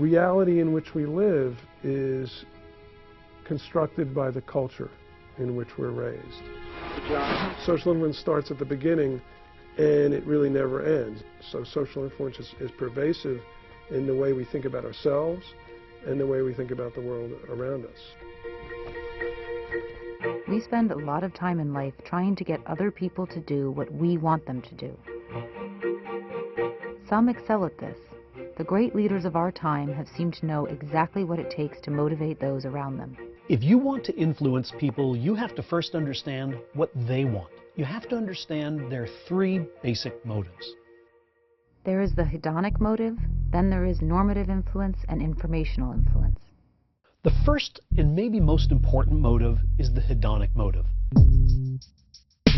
reality in which we live is constructed by the culture in which we're raised. Social influence starts at the beginning and it really never ends. So social influence is pervasive in the way we think about ourselves and the way we think about the world around us. We spend a lot of time in life trying to get other people to do what we want them to do. Some excel at this. The great leaders of our time have seemed to know exactly what it takes to motivate those around them. If you want to influence people, you have to first understand what they want. You have to understand their three basic motives. There is the hedonic motive, then there is normative influence and informational influence. The first and maybe most important motive is the hedonic motive.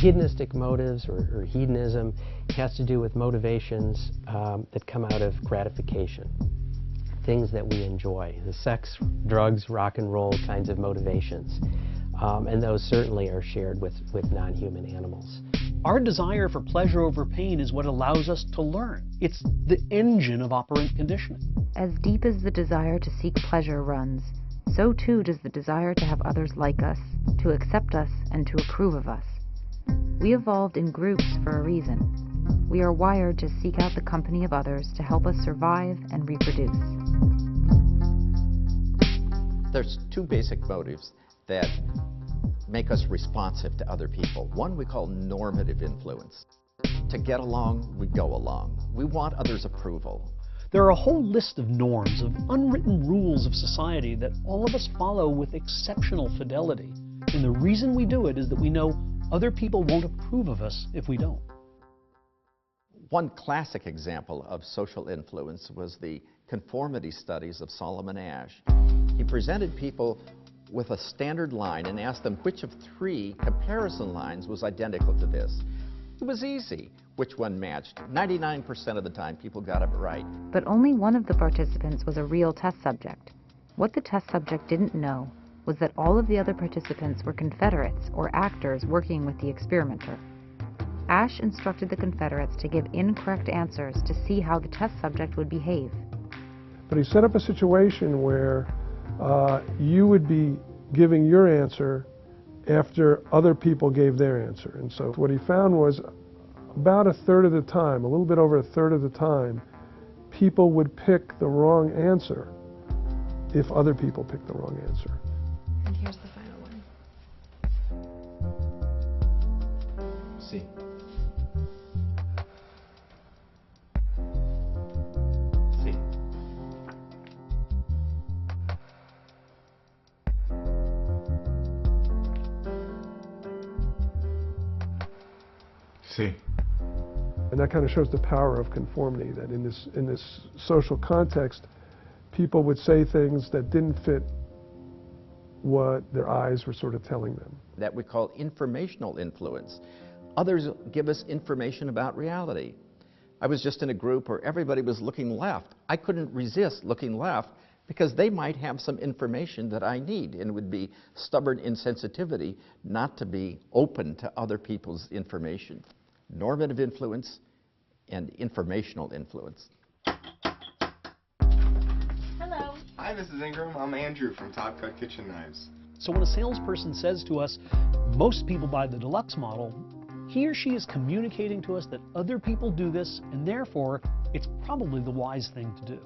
Hedonistic motives or hedonism has to do with motivations that come out of gratification, things that we enjoy, the sex, drugs, rock and roll kinds of motivations. And those certainly are shared with non-human animals. Our desire for pleasure over pain is what allows us to learn. It's the engine of operant conditioning. As deep as the desire to seek pleasure runs, so too does the desire to have others like us, to accept us, and to approve of us. We evolved in groups for a reason. We are wired to seek out the company of others to help us survive and reproduce. There's two basic motives that make us responsive to other people. One we call normative influence. To get along, we go along. We want others' approval. There are a whole list of norms, of unwritten rules of society that all of us follow with exceptional fidelity. And the reason we do it is that we know other people won't approve of us if we don't. One classic example of social influence was the conformity studies of Solomon Asch. He presented people with a standard line and asked them which of three comparison lines was identical to this. It was easy which one matched. 99% of the time people got it right. But only one of the participants was a real test subject. What the test subject didn't know was that all of the other participants were Confederates or actors working with the experimenter. Asch instructed the Confederates to give incorrect answers to see how the test subject would behave. But he set up a situation where you would be giving your answer after other people gave their answer. And so what he found was about a third of the time, a little bit over a third of the time, people would pick the wrong answer if other people picked the wrong answer. And here's the final one. See. See. See. And that kind of shows the power of conformity, that in this social context, people would say things that didn't fit what their eyes were sort of telling them. That we call informational influence. Others give us information about reality. I was just in a group where everybody was looking left. I couldn't resist looking left because they might have some information that I need, and it would be stubborn insensitivity not to be open to other people's information. Normative influence and informational influence. Hello. Hi, Mrs. Ingram. I'm Andrew from Top Cut Kitchen Knives. So when a salesperson says to us, most people buy the deluxe model, he or she is communicating to us that other people do this, and therefore, it's probably the wise thing to do.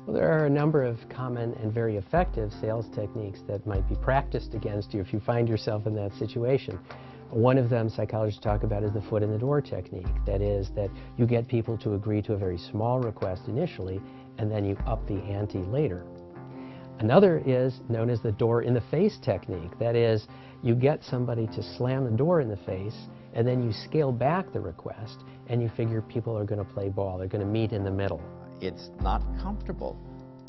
Well, there are a number of common and very effective sales techniques that might be practiced against you if you find yourself in that situation. One of them psychologists talk about is the foot in the door technique. That is, that you get people to agree to a very small request initially, and then you up the ante later. Another is known as the door in the face technique. That is, you get somebody to slam the door in the face, and then you scale back the request, and you figure people are going to play ball. They're going to meet in the middle. It's not comfortable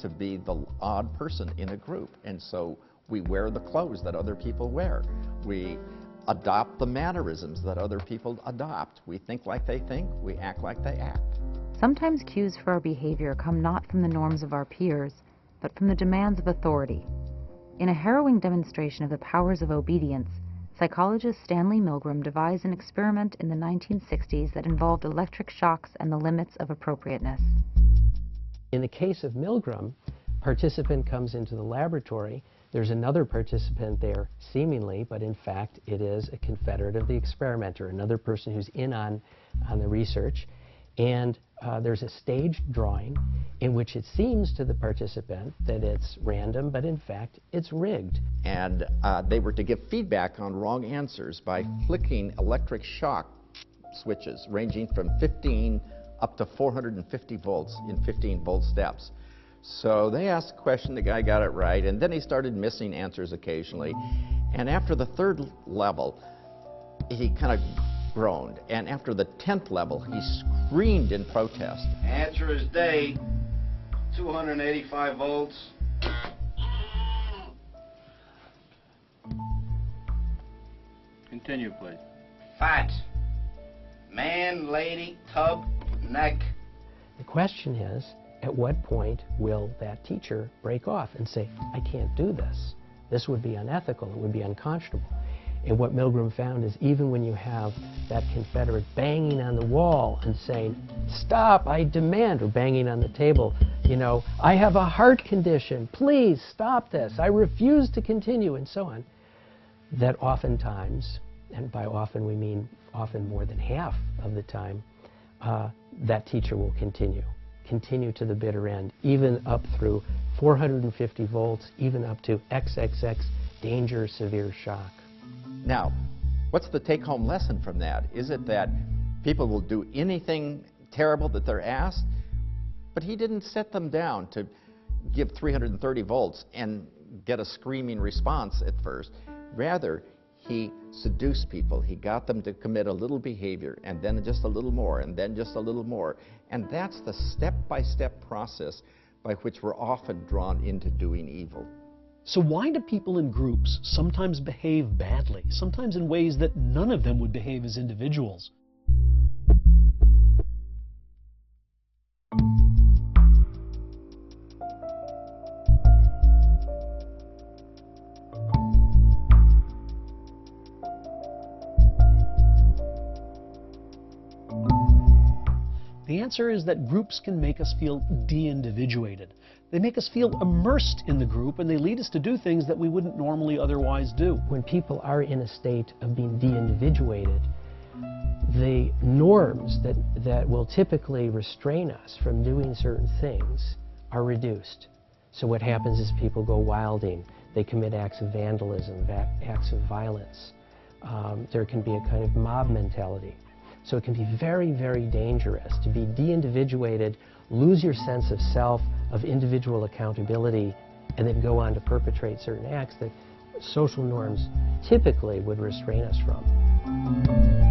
to be the odd person in a group, and so we wear the clothes that other people wear. We adopt the mannerisms that other people adopt. We think like they think, we act like they act. Sometimes cues for our behavior come not from the norms of our peers, but from the demands of authority. In a harrowing demonstration of the powers of obedience, psychologist Stanley Milgram devised an experiment in the 1960s that involved electric shocks and the limits of appropriateness. In the case of Milgram, participant comes into the laboratory. There's another participant there, seemingly, but in fact it is a confederate of the experimenter, another person who's in on the research. And there's a staged drawing in which it seems to the participant that it's random, but in fact it's rigged. And they were to give feedback on wrong answers by flicking electric shock switches ranging from 15 up to 450 volts in 15-volt steps. So they asked a question, the guy got it right, and then he started missing answers occasionally. And after the third level, he kind of groaned. And after the 10th level, he screamed in protest. Answer is day, 285 volts. Continue, please. Fat. Man, lady, tub, neck. The question is, at what point will that teacher break off and say, I can't do this? This would be unethical, it would be unconscionable. And what Milgram found is even when you have that confederate banging on the wall and saying, stop, I demand, or banging on the table, you know, I have a heart condition, please stop this, I refuse to continue, and so on, that oftentimes, and by often we mean often more than half of the time, that teacher will continue to the bitter end, even up through 450 volts, even up to XXX, danger, severe shock. Now, what's the take-home lesson from that? Is it that people will do anything terrible that they're asked? But he didn't set them down to give 330 volts and get a screaming response at first. Rather, he seduced people. He got them to commit a little behavior, and then just a little more, and then just a little more. And that's the step-by-step process by which we're often drawn into doing evil. So why do people in groups sometimes behave badly, sometimes in ways that none of them would behave as individuals? The answer is that groups can make us feel de-individuated. They make us feel immersed in the group, and they lead us to do things that we wouldn't normally otherwise do. When people are in a state of being de-individuated, the norms that will typically restrain us from doing certain things are reduced. So what happens is people go wilding. They commit acts of vandalism, acts of violence. There can be a kind of mob mentality. So it can be very, very dangerous to be de-individuated, lose your sense of self, of individual accountability, and then go on to perpetrate certain acts that social norms typically would restrain us from.